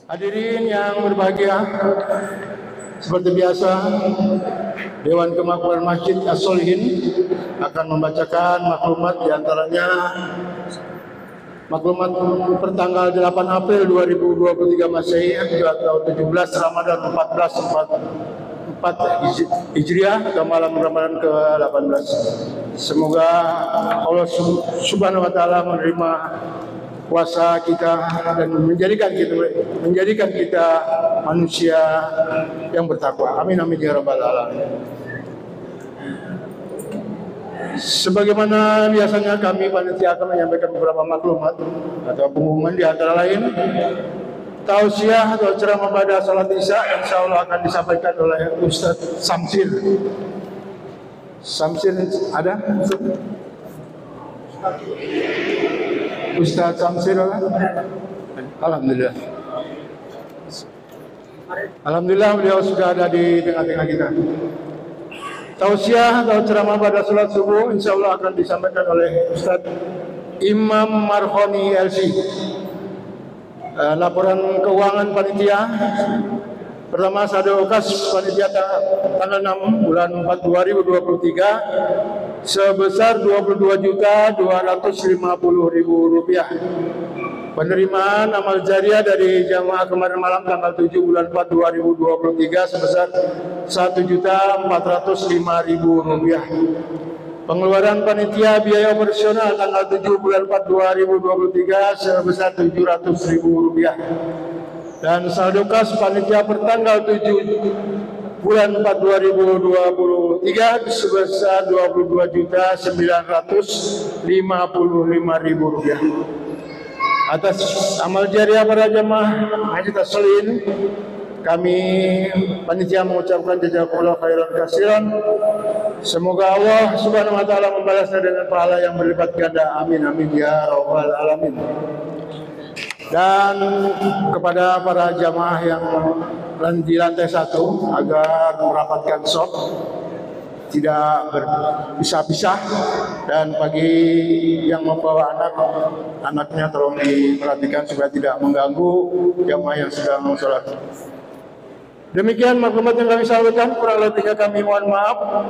Hadirin yang berbahagia, seperti biasa, Dewan Kemakmuran Masjid As-Solihin akan membacakan maklumat, diantaranya maklumat pertanggal 8 April 2023 Masehi atau 17 Ramadan 1444 Hijriah ke malam Ramadan ke-18. Semoga Allah Subhanahu wa taala menerima puasa kita dan menjadikan kita manusia yang bertakwa. Amin amin ya rabbal alamin. Sebagaimana biasanya kami panitia akan menyampaikan beberapa maklumat atau pengumuman, di antara lain tausiah atau ceramah pada salat Isya insya Allah akan disampaikan oleh Ustadz Samsir. Samsir ada? Ustadz Samsir, alhamdulillah. Alhamdulillah beliau sudah ada di tengah-tengah kita. Tausiah atau ceramah pada salat subuh insya Allah akan disampaikan oleh Ustadz Imam Marhoni LC. Laporan keuangan panitia. Pertama, saldo kas panitia tanggal 6 bulan 4 2023 sebesar Rp22.250.000. Penerimaan amal jariah dari jamaah kemarin malam tanggal 7 bulan 4 2023 sebesar Rp1.405.000. Pengeluaran panitia biaya operasional tanggal 7 bulan 4 2023 sebesar Rp700.000. Dan saldo kas panitia pertanggal 7 bulan 4 2023 sebesar Rp22.955.000. Atas amal jariah para jamaah Haji As-Solihin, kami panitia mengucapkan jazakumullah khairan katsiran. Semoga Allah Subhanahu wa taala membalasnya dengan pahala yang berlipat ganda. Amin amin ya rabbal alamin. Dan kepada para jamaah yang di lantai 1 agar merapatkan shop, tidak berpisah-pisah, dan bagi yang membawa anaknya tolong diperhatikan supaya tidak mengganggu jamaah yang sedang sholat. Demikian maklumat yang kami sampaikan, kurang lebihnya kami mohon maaf.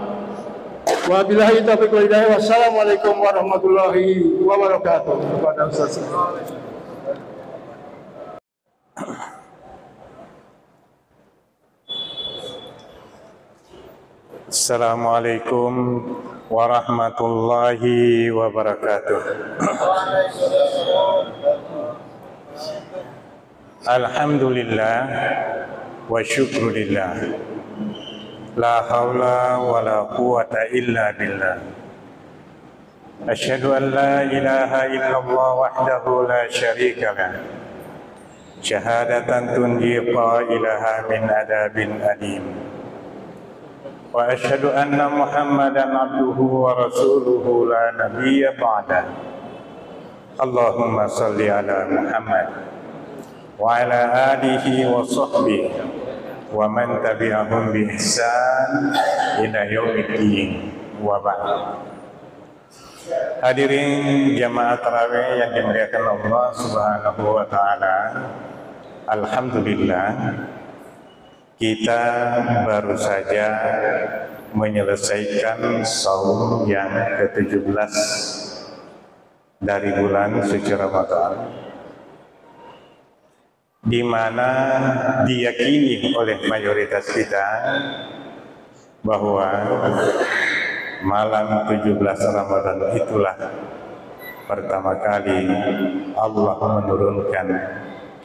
Wabillahi taufiq wal hidayah. Wassalamualaikum warahmatullahi wabarakatuh. Kepada Ustaz. Assalamualaikum warahmatullahi wabarakatuh. Alhamdulillah wa syukrulillah. La haula wa la quwata illa billah. Asyhadu an la ilaha illallah wahdahu la syarika lah. Syahadatan tunji qailaha min adabin alim. Wa asyhadu anna Muhammadan abduhu wa rasuluhu la nabiyya ba'da. Allahumma salli ala Muhammad wa ala alihi wa sahbihi wa man tabi'ahum bi ihsan ila yaumiddin wa ba'd. Hadirin jamaah tarawih yang dimuliakan Allah Subhanahu wa taala, alhamdulillah kita baru saja menyelesaikan saum yang ke-17 dari bulan suci Ramadan, di mana diyakini oleh mayoritas kita bahwa malam 17 Ramadan itulah pertama kali Allah menurunkan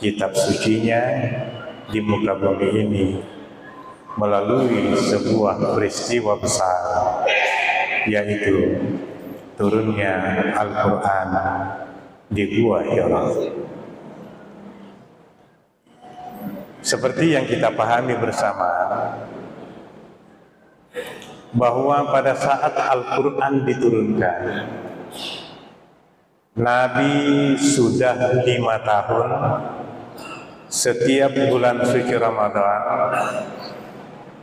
kitab sucinya di muka bumi ini melalui sebuah peristiwa besar, yaitu turunnya Al-Quran di Gua Hira. Seperti yang kita pahami bersama, bahwa pada saat Al-Quran diturunkan, Nabi sudah 5 tahun setiap bulan suci Ramadan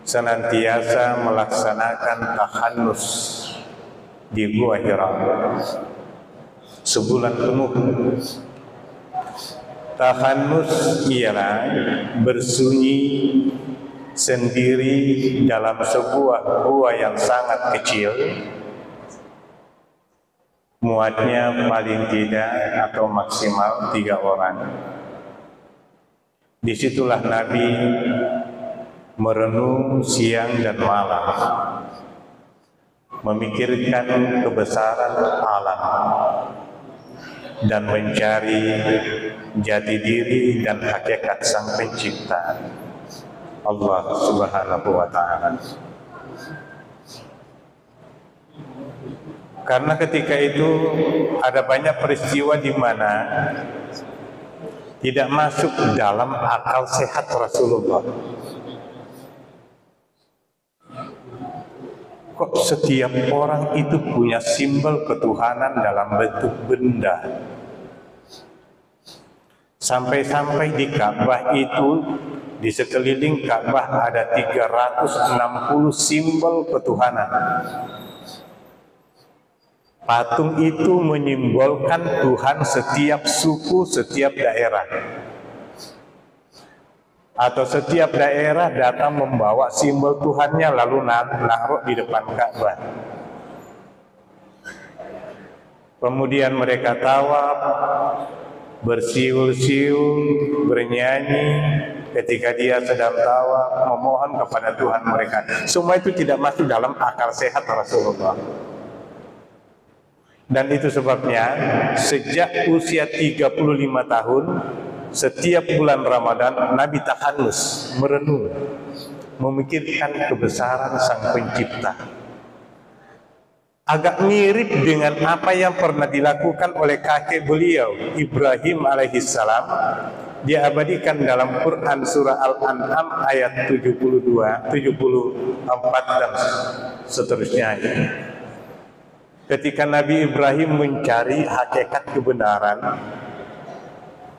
senantiasa melaksanakan tahannus di Gua Hira sebulan penuh. Tahanus ialah bersunyi sendiri dalam sebuah gua yang sangat kecil, muatnya paling tidak atau maksimal 3 orang. Disitulah Nabi merenung siang dan malam, memikirkan kebesaran alam dan mencari jati diri dan hakikat Sang Pencipta, Allah Subhanahu wa Ta'ala. Karena ketika itu ada banyak peristiwa di mana tidak masuk dalam akal sehat Rasulullah. Kok setiap orang itu punya simbol ketuhanan dalam bentuk benda? Sampai-sampai di Ka'bah itu, di sekeliling Ka'bah ada 360 simbol ketuhanan. Patung itu menyimbolkan Tuhan setiap suku, setiap daerah. Atau setiap daerah datang membawa simbol Tuhannya lalu naruh di depan Ka'bah. Kemudian mereka tawaf, bersiul-siul, bernyanyi ketika dia sedang tawaf, memohon kepada Tuhan mereka. Semua itu tidak masuk dalam akal sehat Rasulullah. Dan itu sebabnya sejak usia 35 tahun, setiap bulan Ramadan Nabi tahanus, merenung, memikirkan kebesaran Sang Pencipta. Agak mirip dengan apa yang pernah dilakukan oleh kakek beliau Ibrahim alaihissalam. Dia abadikan dalam Quran surah Al-An'am ayat 72, 74 dan seterusnya. Ketika Nabi Ibrahim mencari hakikat kebenaran,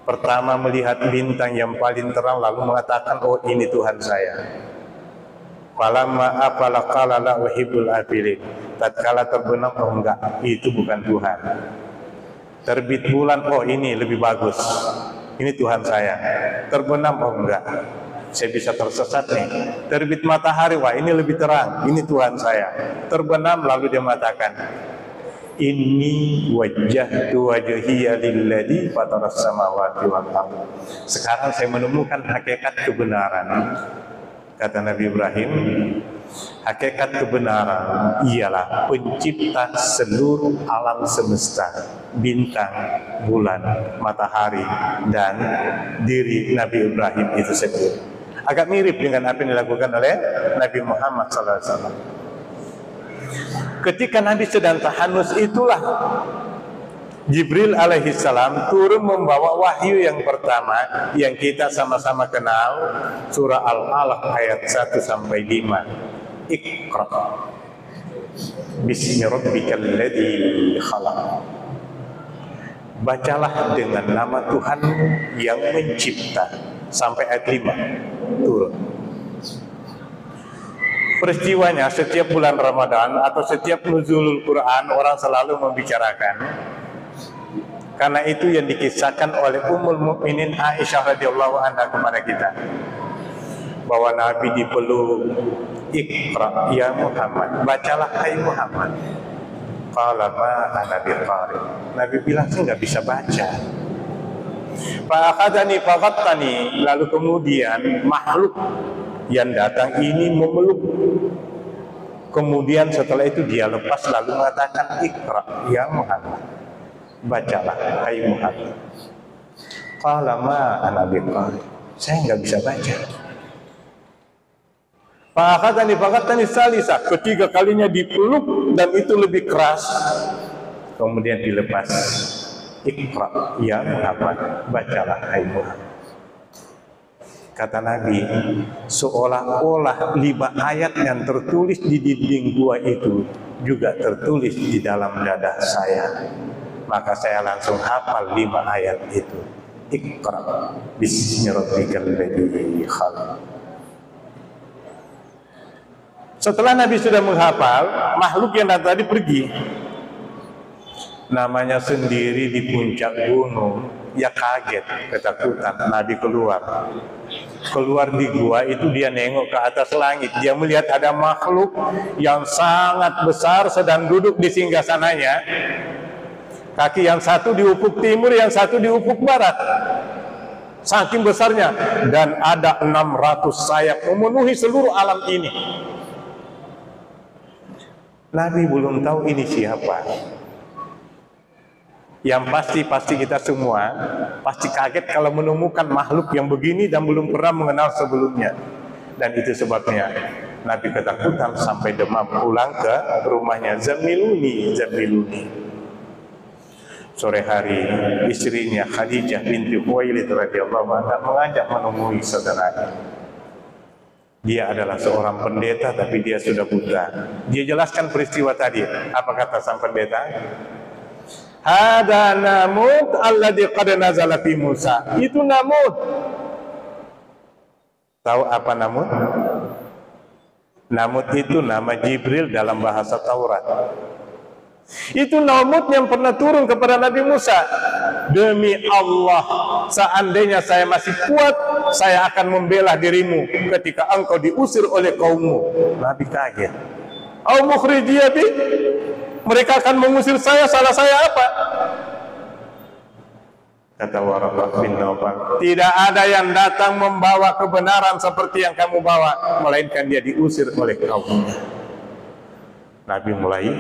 pertama melihat bintang yang paling terang lalu mengatakan, oh ini Tuhan saya. Falamma afala qala la uhibbul afilin. Tatkala terbenam, oh enggak, itu bukan Tuhan. Terbit bulan, oh ini lebih bagus, ini Tuhan saya. Terbenam, oh enggak, saya bisa tersesat nih. Terbit matahari, wah ini lebih terang, ini Tuhan saya. Terbenam, lalu dia mengatakan, inni wajjahtu wajhiya lilladzi fataras samawati wal ardh. Sekarang saya menemukan hakikat kebenaran. Kata Nabi Ibrahim, hakikat kebenaran ialah pencipta seluruh alam semesta, bintang, bulan, matahari, dan diri Nabi Ibrahim itu sendiri. Agak mirip dengan apa yang dilakukan oleh Nabi Muhammad SAW. Ketika Nabi sedang tahanus itulah Jibril alaihissalam turun membawa wahyu yang pertama yang kita sama-sama kenal, surah Al-Alaq ayat 1-5. Iqra bismi rabbikal ladzi khalaq. Bacalah dengan nama Tuhan yang mencipta, sampai ayat 5 turun. Peristiwanya setiap bulan Ramadan atau setiap nuzulul Quran orang selalu membicarakan. Karena itu yang dikisahkan oleh Ummul Mukminin Aisyah radhiyallahu anha kepada kita, bahwa Nabi dipeluk, Iqra ya Muhammad, bacalah hai Muhammad. Qala ma ana biqari. Nabi bilang, saya nggak bisa baca. Fa'akhadani faghattani, lalu kemudian makhluk yang datang ini memeluk. Kemudian setelah itu dia lepas lalu mengatakan, Iqra ya Muhammad, bacalah hai Muhammad. Qala ma ana biqari, saya nggak bisa baca. Fa'akhadani salisa, ketiga kalinya dipeluk dan itu lebih keras. Kemudian dilepas. Iqra ya Muhammad, bacalah hai Muhammad. Kata Nabi, seolah-olah 5 ayat yang tertulis di dinding gua itu juga tertulis di dalam dada saya. Maka saya langsung hafal 5 ayat itu. Iqra bismi rabbikal ladzi khalaq. Setelah Nabi sudah menghafal, makhluk yang tadi pergi. Namanya sendiri di puncak gunung, Ya kaget, ketakutan. Nabi keluar di gua itu, dia nengok ke atas langit. Dia melihat ada makhluk yang sangat besar sedang duduk di singgasananya. Kaki yang satu di ufuk timur, yang satu di ufuk barat. Saking besarnya. Dan ada 600 sayap memenuhi seluruh alam ini. Nabi belum tahu ini siapa. Yang pasti kita semua pasti kaget kalau menemukan makhluk yang begini dan belum pernah mengenal sebelumnya. Dan itu sebabnya Nabi ketakutan sampai demam, pulang ke rumahnya. Zamiluni. Sore hari istrinya Khadijah binti Khuwailid radhiyallahu anha mengajak menemui saudaranya. Dia adalah seorang pendeta, tapi dia sudah buta. Dia jelaskan peristiwa tadi. Apa kata sang pendeta? Hada Namud alladzi qad nazala fi Musa. Itu Namud. Tahu apa Namud? Namud itu nama Jibril dalam bahasa Taurat. Itu Namud yang pernah turun kepada Nabi Musa. Demi Allah, seandainya saya masih kuat, saya akan membela dirimu ketika engkau diusir oleh kaummu. Nabi kaget. Au mukhrijiyabi? Mereka akan mengusir saya, salah saya apa? Kata Waraqah bin Nawfal, tidak ada yang datang membawa kebenaran seperti yang kamu bawa, melainkan dia diusir oleh kaumnya. Nabi mulai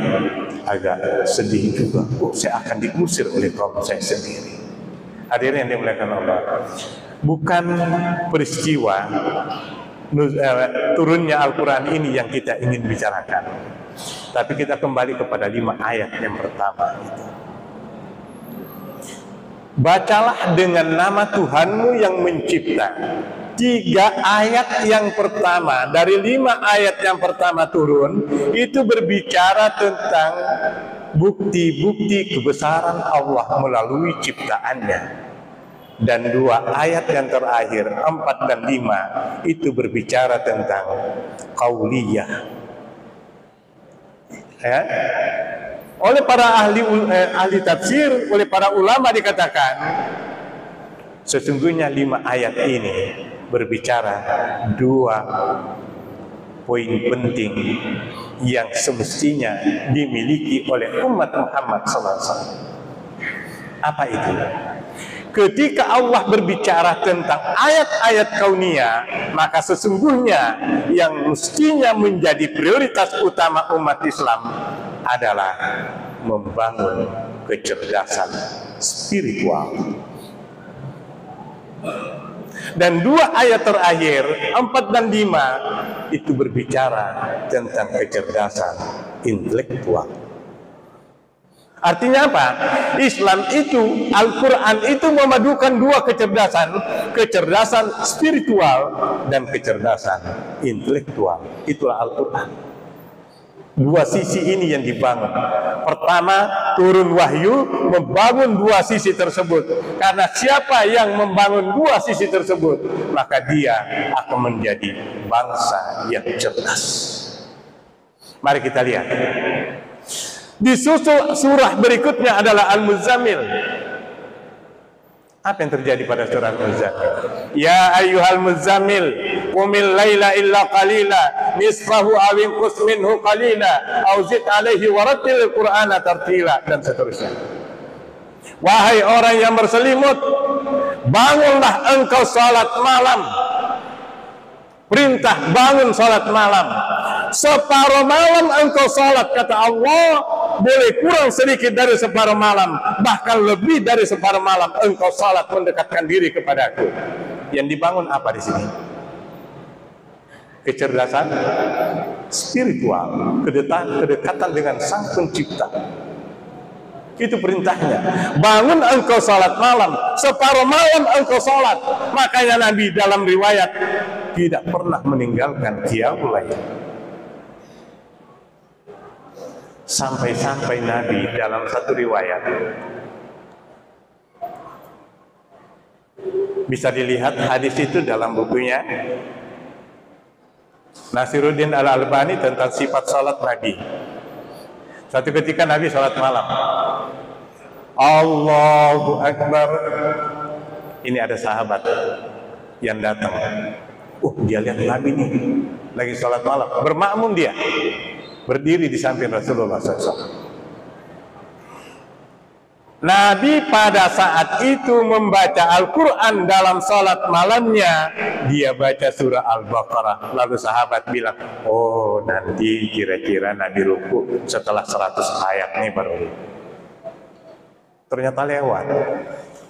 agak sedih juga. Saya akan diusir oleh kaum saya sendiri. Hadirin yang dimuliakan Allah, bukan peristiwa turunnya Al-Quran ini yang kita ingin bicarakan, tapi kita kembali kepada 5 ayat yang pertama itu. Bacalah dengan nama Tuhanmu yang mencipta. 3 ayat yang pertama dari 5 ayat yang pertama turun itu berbicara tentang bukti-bukti kebesaran Allah melalui ciptaannya. Dan 2 ayat yang terakhir 4 dan 5 itu berbicara tentang qauliyah. Ya? Oleh para ahli tafsir, oleh para ulama dikatakan sesungguhnya 5 ayat ini berbicara 2 poin penting yang semestinya dimiliki oleh umat Muhammad SAW. Apa itu? Ketika Allah berbicara tentang ayat-ayat kauniyah, maka sesungguhnya yang mestinya menjadi prioritas utama umat Islam adalah membangun kecerdasan spiritual. Dan 2 ayat terakhir 4 dan 5 itu berbicara tentang kecerdasan intelektual. Artinya apa? Islam itu, Al-Quran itu memadukan 2 kecerdasan, kecerdasan spiritual dan kecerdasan intelektual. Itulah Al-Quran. 2 sisi ini yang dibangun. Pertama, turun wahyu membangun 2 sisi tersebut. Karena siapa yang membangun 2 sisi tersebut, maka dia akan menjadi bangsa yang cerdas. Mari kita lihat. Disusul surah berikutnya adalah Al-Muzammil. Apa yang terjadi pada surah Al-Muzammil? Ya ayyuhal muzammil qumil laila illa qalila nisfahu aw inqus minhu qalila aw zid alaihi warattil qur'ana tartila, dan seterusnya. Wahai orang yang berselimut, bangunlah engkau salat malam. Perintah bangun salat malam. Separuh malam engkau salat, kata Allah, boleh kurang sedikit dari separuh malam, bahkan lebih dari separuh malam engkau salat mendekatkan diri kepadaku. Yang dibangun apa di sini? Kecerdasan spiritual, kedekatan dengan Sang Pencipta. Itu perintahnya. Bangun engkau salat malam, separuh malam engkau salat. Makanya Nabi dalam riwayat tidak pernah meninggalkan qiyamul lail. Sampai-sampai Nabi dalam satu riwayat, bisa dilihat hadis itu dalam bukunya Nasiruddin Al-Albani tentang sifat salat Nabi. Suatu ketika Nabi salat malam. Allahu Akbar. Ini ada sahabat yang datang. Dia lihat Nabi nih lagi sholat malam. Bermakmum dia, berdiri di samping Rasulullah SAW. Nabi pada saat itu membaca Al-Quran dalam sholat malamnya. Dia baca surah Al-Baqarah. Lalu sahabat bilang, oh nanti kira-kira Nabi ruku setelah 100 ayat nih baru. Ternyata lewat.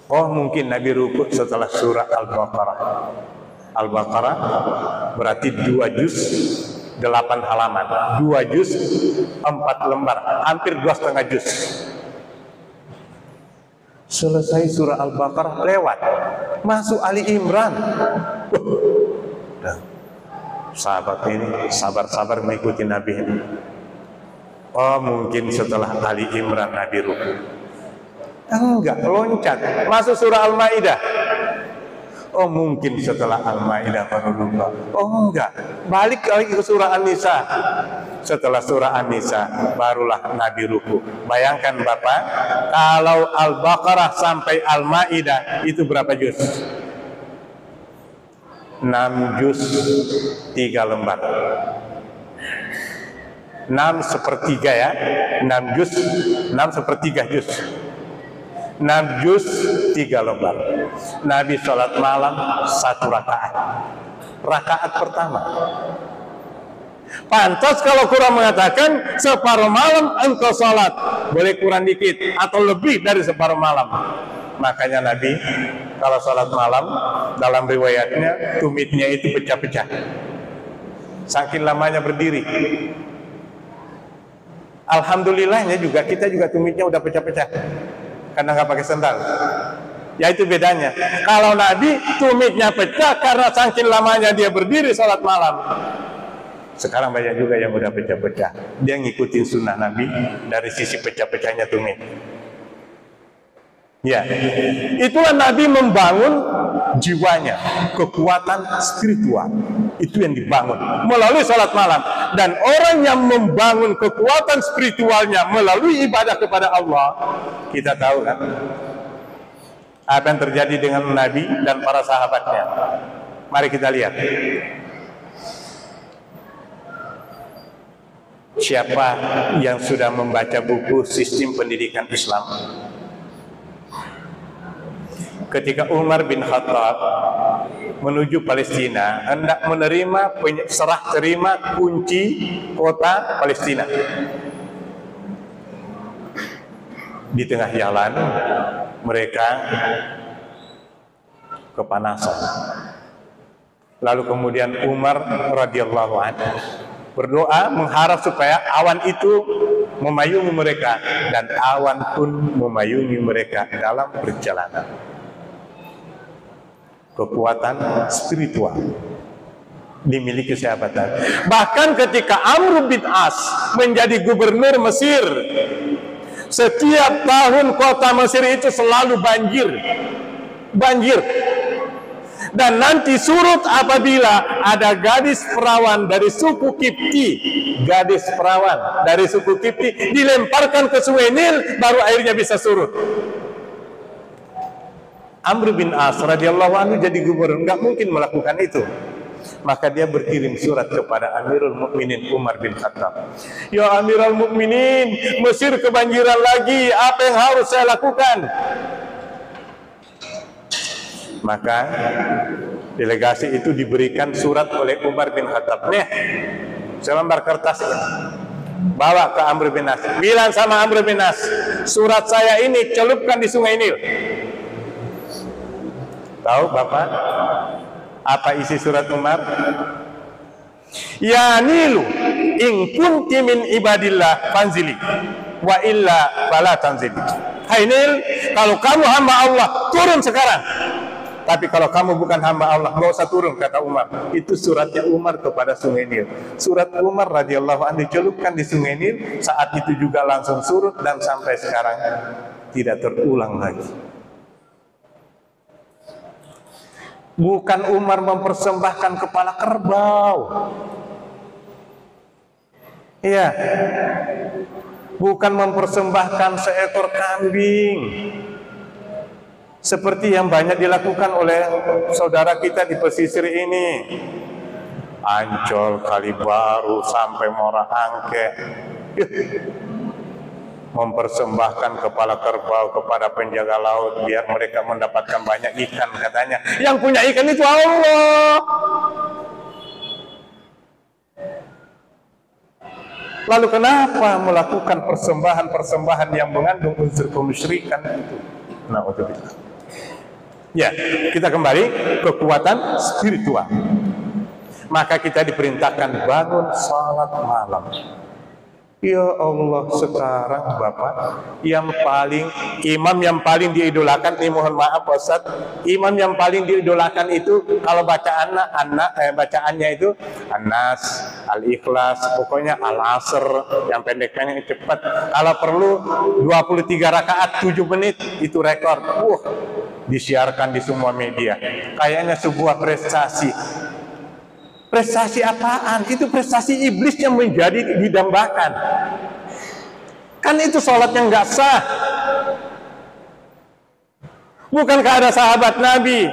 Oh mungkin Nabi ruku setelah surah Al-Baqarah. Al-Baqarah berarti 2 juz 8 halaman, 2 juz 4 lembar, hampir 2,5 juz. Selesai surah Al-Baqarah lewat, masuk Ali Imran. Sahabat ini sabar-sabar mengikuti Nabi ini. Oh mungkin setelah Ali Imran Nabi ruku. Enggak, loncat masuk surah Al-Maidah. Oh mungkin setelah Al-Maidah baru lupa. Oh enggak, balik lagi ke surah An-Nisa. Setelah surah An-Nisa barulah Nabi ruku. Bayangkan Bapak, kalau Al-Baqarah sampai Al-Maidah itu berapa juz? 6 juz 3 lembar. 6/3 ya. 6 juz, 6/3 juz. 6 juz 3 lembar. Nabi sholat malam 1 rakaat. Rakaat pertama. Pantas kalau Quran mengatakan separuh malam engkau sholat, boleh kurang dikit atau lebih dari separuh malam. Makanya Nabi kalau sholat malam dalam riwayatnya tumitnya itu pecah-pecah. Saking lamanya berdiri. Alhamdulillahnya juga kita juga tumitnya udah pecah-pecah karena nggak pakai sendal. Ya itu bedanya. Kalau Nabi tumitnya pecah karena saking lamanya dia berdiri sholat malam. Sekarang banyak juga yang udah pecah-pecah. Dia ngikutin sunnah Nabi dari sisi pecah-pecahnya tumit. Ya, itulah Nabi membangun jiwanya, kekuatan spiritual. Itu yang dibangun melalui salat malam. Dan orang yang membangun kekuatan spiritualnya melalui ibadah kepada Allah, kita tahu kan apa yang terjadi dengan Nabi dan para sahabatnya. Mari kita lihat. Siapa yang sudah membaca buku Sistem Pendidikan Islam? Ketika Umar bin Khattab menuju Palestina, hendak menerima serah terima kunci kota Palestina. Di tengah jalan mereka kepanasan. Lalu kemudian Umar radhiyallahu anhu berdoa mengharap supaya awan itu memayungi mereka, dan awan pun memayungi mereka dalam perjalanan. Kekuatan spiritual dimiliki sahabat Nabi. Bahkan ketika Amr bin As menjadi gubernur Mesir, setiap tahun kota Mesir itu selalu banjir. Dan nanti surut apabila ada gadis perawan dari suku Kipti, dilemparkan ke Sungai Nil, baru airnya bisa surut. Amr bin As radhiyallahu anhu jadi gubernur, nggak mungkin melakukan itu. Maka dia berkirim surat kepada Amirul Mukminin Umar bin Khattab. Ya Amirul Mukminin, Mesir kebanjiran lagi, apa yang harus saya lakukan? Maka delegasi itu diberikan surat oleh Umar bin Khattab. Nih, selembar kertas ini. Bawa ke Amr bin As. Bilang sama Amr bin As, surat saya ini celupkan di Sungai Nil. Tahu Bapak apa isi surat Umar? Ya Nilu, in kunti min ibadillah fanzili, wa illa fala tanzili. Hai Nil, kalau kamu hamba Allah, turun sekarang. Tapi kalau kamu bukan hamba Allah, nggak usah turun, kata Umar. Itu suratnya Umar kepada Sungai Nil. Surat Umar radhiyallahu anhu dicelupkan di Sungai Nil. Saat itu juga langsung surut dan sampai sekarang tidak terulang lagi. Bukan Umar mempersembahkan kepala kerbau. Iya. bukan mempersembahkan seekor kambing seperti yang banyak dilakukan oleh saudara kita di pesisir ini. Ancol, Kalibaru, sampai Muara Angke, mempersembahkan kepala kerbau kepada penjaga laut biar mereka mendapatkan banyak ikan katanya. Yang punya ikan itu Allah. Lalu kenapa melakukan persembahan-persembahan yang mengandung unsur kemusyrikan itu? Na'udzubillah. Ya, kita kembali ke kekuatan spiritual. Maka kita diperintahkan bangun salat malam. Ya Allah, sekarang Bapak imam yang paling diidolakan, ini mohon maaf Ustaz, imam yang paling diidolakan itu kalau bacaannya itu An-Nas, Al-Ikhlas, pokoknya Al-Asr, yang pendek-pendek cepat. Kalau perlu 23 rakaat 7 menit, itu rekor. Disiarkan di semua media. Kayaknya sebuah prestasi. Prestasi apaan? Itu prestasi iblis yang menjadi didambakan. Kan itu sholat yang nggak sah. Bukankah ada sahabat Nabi?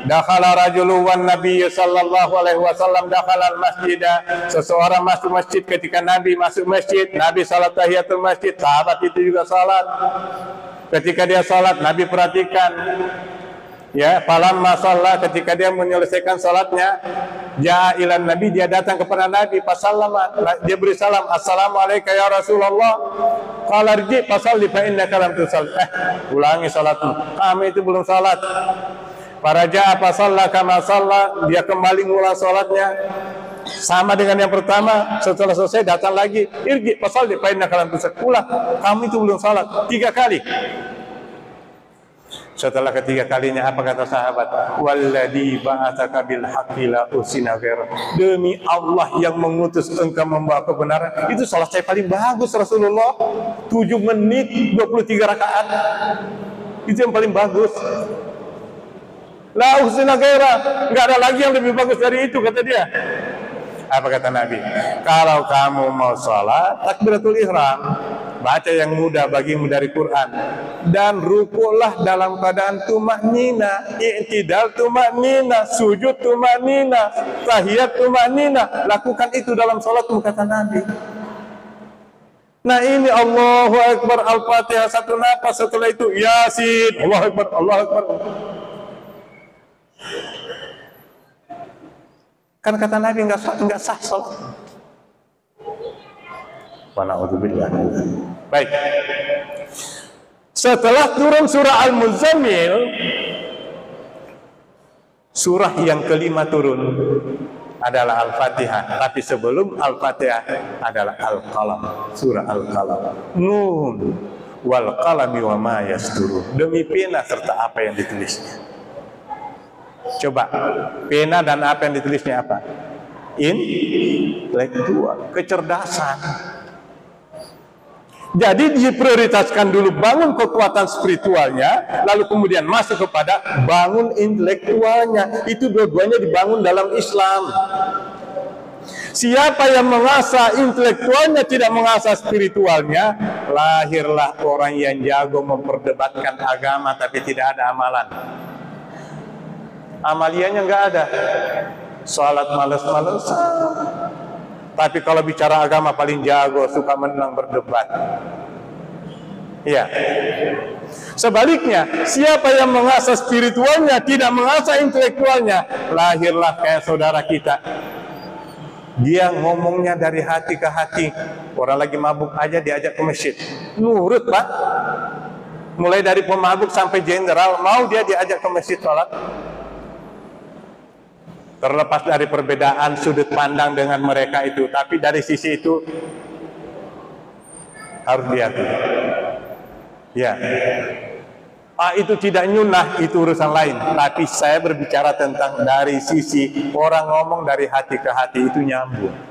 Dakhala rajulun wan Nabi sallallahu alaihi wasallam dakhala al-masjid. Seseorang masuk masjid, ketika Nabi masuk masjid, Nabi salat tahiyatul masjid, sahabat itu juga salat. Ketika dia salat, Nabi perhatikan. Ya, falamma shalla, ketika dia menyelesaikan salatnya, jaa ilan Nabi, dia datang kepada Nabi, fasallama, dia beri salam, assalamualaikum ya Rasulullah. Qala rji fasalli fa innaka lam tusalli. Ulangi salatmu, kami itu belum salat. Faraja fasalla kama shalla, dia kembali mulai salatnya sama dengan yang pertama. Setelah selesai datang lagi, irji fasalli fa innaka lam tusalli. Ulang, kami itu belum salat 3 kali. Setelah ketiga kalinya apa kata sahabat? Walladzi ba'atsaka bil haqqi la usina ghaira. Demi Allah yang mengutus engkau membawa kebenaran, itu salat saya paling bagus Rasulullah. 7 menit 23 rakaat. Itu yang paling bagus. La usina ghaira, enggak ada lagi yang lebih bagus dari itu kata dia. Apa kata Nabi? Kalau kamu mau salat, takbiratul ihram, baca yang mudah bagimu dari Quran, dan rukulah dalam keadaan tumaknina, i'tidal tumaknina, sujud tumaknina, tahiyat tumaknina. Lakukan itu dalam salatmu kata Nabi. Nah ini Allahu Akbar, Al-Fatihah satu nafas, setelah itu Yasin, Allahu Akbar, Allahu Akbar. Kan kata Nabi enggak sah salat. Baik. Setelah turun surah Al-Muzammil, surah yang kelima turun adalah Al-Fatihah. Tapi sebelum Al-Fatihah adalah Al-Qalam, surah Al-Qalam. Nun wal qalami wa ma yasturun. Demi pena serta apa yang ditulisnya. Coba, pena dan apa yang ditulisnya apa? Intelektual, kecerdasan. Jadi diprioritaskan dulu bangun kekuatan spiritualnya, lalu kemudian masuk kepada bangun intelektualnya. Itu dua-duanya dibangun dalam Islam. Siapa yang mengasah intelektualnya tidak mengasah spiritualnya, lahirlah orang yang jago memperdebatkan agama tapi tidak ada amalan. Amaliannya nggak ada, salat males-malesan. Tapi kalau bicara agama paling jago, suka menang berdebat. Ya. Sebaliknya, siapa yang mengasah spiritualnya tidak mengasah intelektualnya, lahirlah kayak saudara kita. Dia ngomongnya dari hati ke hati. Orang lagi mabuk aja diajak ke masjid, nurut Pak. Mulai dari pemabuk sampai jenderal, mau dia diajak ke masjid sholat. Terlepas dari perbedaan sudut pandang dengan mereka itu, tapi dari sisi itu harus diakui. Ya, itu tidak nyunah, itu urusan lain. Tapi saya berbicara tentang dari sisi orang ngomong dari hati ke hati itu nyambung.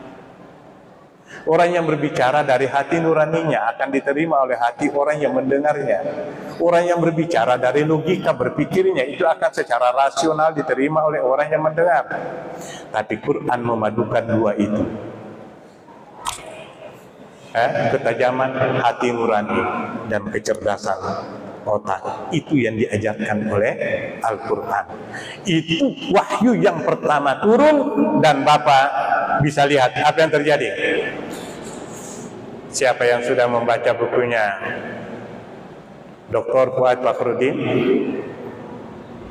Orang yang berbicara dari hati nuraninya akan diterima oleh hati orang yang mendengarnya. Orang yang berbicara dari logika berpikirnya itu akan secara rasional diterima oleh orang yang mendengar. Tapi Quran memadukan dua itu. ketajaman hati nurani dan kecerdasan otak. Itu yang diajarkan oleh Al-Quran. Itu wahyu yang pertama turun, dan Bapak bisa lihat apa yang terjadi. Siapa yang sudah membaca bukunya Dr. Fuad Fakhruddin,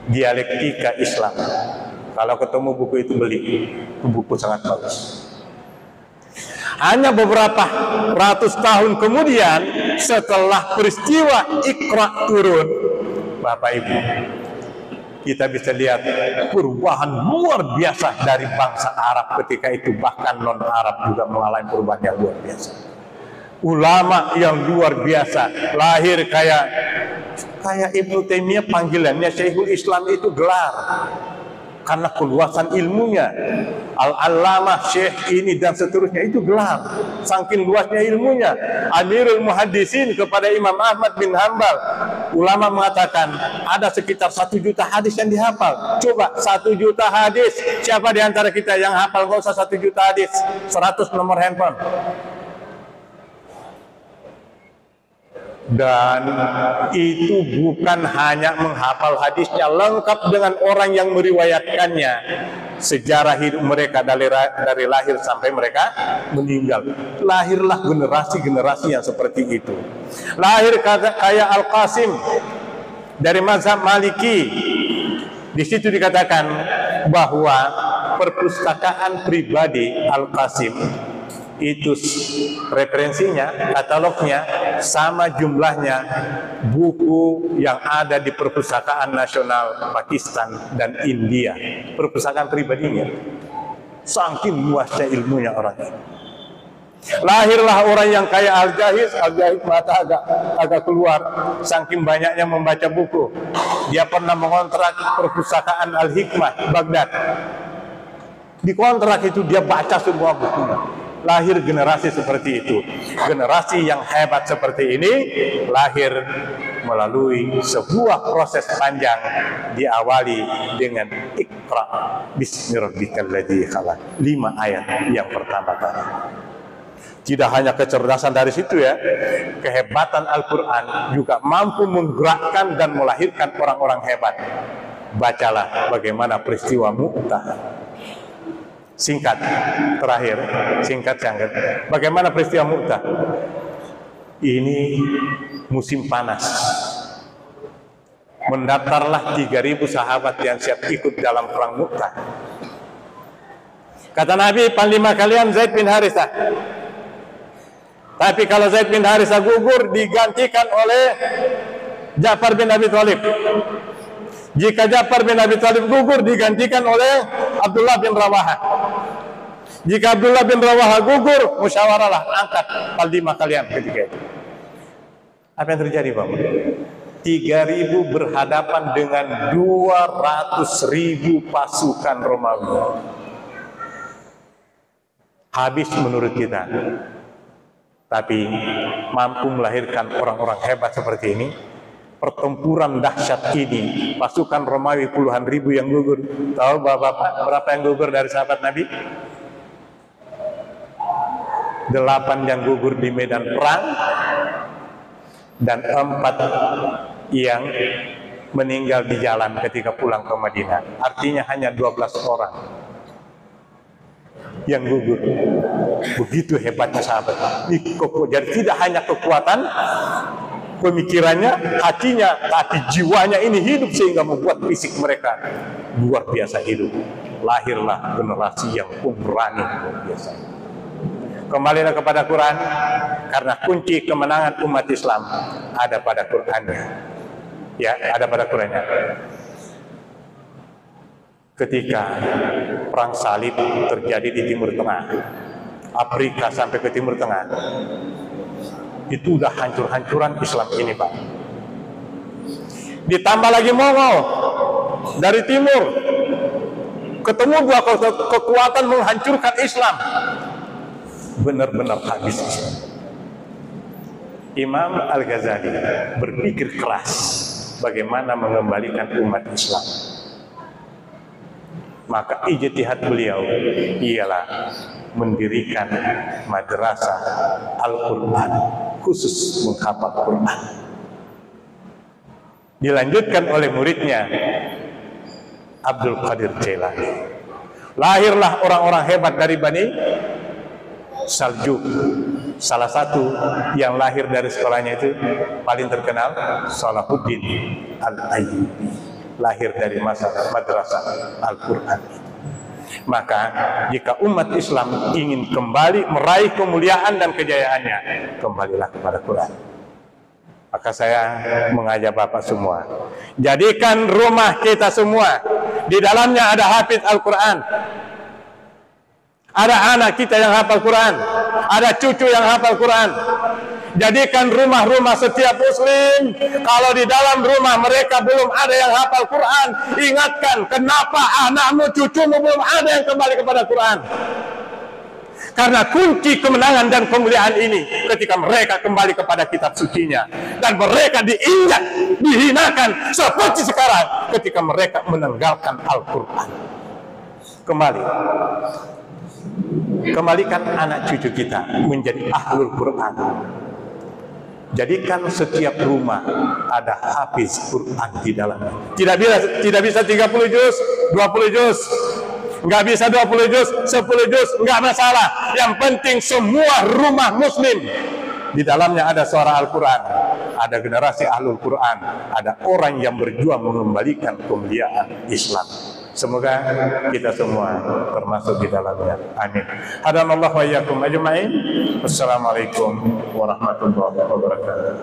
Dialektika Islam, kalau ketemu buku itu beli. Itu buku sangat bagus. Hanya beberapa ratus tahun kemudian setelah peristiwa Iqra turun, Bapak Ibu, kita bisa lihat perubahan luar biasa dari bangsa Arab ketika itu. Bahkan non-Arab juga mengalami perubahan yang luar biasa. Ulama yang luar biasa lahir, kayak Ibnu Taimiyah, panggilannya Syekhul Islam itu gelar karena keluasan ilmunya. Al-Allamah, Syekh ini dan seterusnya, itu gelar saking luasnya ilmunya. Amirul Muhaddisin kepada Imam Ahmad bin Hanbal, ulama mengatakan ada sekitar 1 juta hadis yang dihafal. Coba 1 juta hadis, siapa di antara kita yang hafal? Nggak usah 1 juta hadis, 100 nomor handphone. Dan itu bukan hanya menghafal hadisnya, lengkap dengan orang yang meriwayatkannya, sejarah hidup mereka dari lahir sampai mereka meninggal. Lahirlah generasi-generasi yang seperti itu. Lahir kayak Al-Qasim dari mazhab Maliki. Di situ dikatakan bahwa perpustakaan pribadi Al-Qasim itu referensinya, katalognya sama jumlahnya buku yang ada di perpustakaan nasional Pakistan dan India. Perpustakaan pribadinya, saking luasnya ilmunya orang ini. Lahirlah orang yang kayak Al-Jahiz mata agak keluar saking banyaknya membaca buku. Dia pernah mengontrak perpustakaan Al-Hikmah Baghdad. Di kontrak itu dia baca semua bukunya. Lahir generasi seperti itu. Generasi yang hebat seperti ini lahir melalui sebuah proses panjang, diawali dengan Iqra bismi rabbikal ladzi khalaq. 5 ayat yang pertama tadi. Tidak hanya kecerdasan dari situ ya, kehebatan Al-Quran juga mampu menggerakkan dan melahirkan orang-orang hebat. Bacalah bagaimana peristiwa Mu'tah. Singkat, terakhir, singkat. Bagaimana peristiwa Mu'tah? Ini musim panas. Mendaftarlah 3.000 sahabat yang siap ikut dalam perang Mu'tah. Kata Nabi, panglima kalian Zaid bin Harithah. Tapi kalau Zaid bin Harithah gugur, digantikan oleh Ja'far bin Abi Thalib. Jika Ja'far bin Abi Thalib gugur, digantikan oleh Abdullah bin Rawaha. Jika Abdullah bin Rawaha gugur, musyawarahlah, angkat panglima kalian ketika itu. Apa yang terjadi, Pak? 3.000 berhadapan dengan 200.000 pasukan Romawi. Habis menurut kita. Tapi mampu melahirkan orang-orang hebat seperti ini. Pertempuran dahsyat ini, pasukan Romawi puluhan ribu yang gugur. Tahu Bapak berapa yang gugur dari sahabat Nabi? 8 yang gugur di medan perang, dan 4 yang meninggal di jalan ketika pulang ke Madinah. Artinya hanya 12 orang yang gugur. Begitu hebatnya sahabat. Jadi tidak hanya kekuatan pemikirannya, hatinya, tapi jiwanya ini hidup sehingga membuat fisik mereka luar biasa hidup. Lahirlah generasi yang pemberani luar biasa. Kembalilah kepada Quran, karena kunci kemenangan umat Islam ada pada Qurannya. Ya, ada pada Qurannya. Ketika perang salib terjadi di Timur Tengah, Afrika sampai ke Timur Tengah, itu udah hancur-hancuran Islam ini, Pak. Ditambah lagi Mongol dari timur, ketemu 2 kekuatan menghancurkan Islam. Benar-benar habis Islam. Imam Al-Ghazali berpikir keras bagaimana mengembalikan umat Islam. Maka ijtihad beliau ialah mendirikan madrasah Al-Quran, khusus menghafal Quran. Dilanjutkan oleh muridnya Abdul Qadir Jailani. Lahirlah orang-orang hebat dari Bani Saljuk. Salah satu yang lahir dari sekolahnya itu paling terkenal Salahuddin Al-Ayyubi, lahir dari madrasah Al-Quran. Maka jika umat Islam ingin kembali meraih kemuliaan dan kejayaannya, kembalilah kepada Quran. Maka saya mengajak Bapak semua, jadikan rumah kita semua di dalamnya ada hafiz Al-Quran, ada anak kita yang hafal Quran, ada cucu yang hafal Quran. Jadikan rumah-rumah setiap muslim, kalau di dalam rumah mereka belum ada yang hafal Quran, ingatkan kenapa anakmu, cucumu belum ada yang kembali kepada Quran. Karena kunci kemenangan dan kemuliaan ini ketika mereka kembali kepada kitab sucinya, dan mereka diinjak, dihinakan seperti sekarang ketika mereka meninggalkan Al-Quran. Kembalikan anak cucu kita menjadi ahlul Quran. Jadikan setiap rumah ada hafiz Quran di dalamnya. Tidak bisa 30 juz, 20 juz. Nggak bisa 20 juz, 10 juz, nggak masalah. Yang penting semua rumah muslim di dalamnya ada suara Al-Quran, ada generasi ahlul Quran, ada orang yang berjuang mengembalikan kemuliaan Islam. Semoga kita semua termasuk di dalamnya. Amin. Hadanallahu wa iyyakum ajma'in. Wassalamualaikum warahmatullahi wabarakatuh.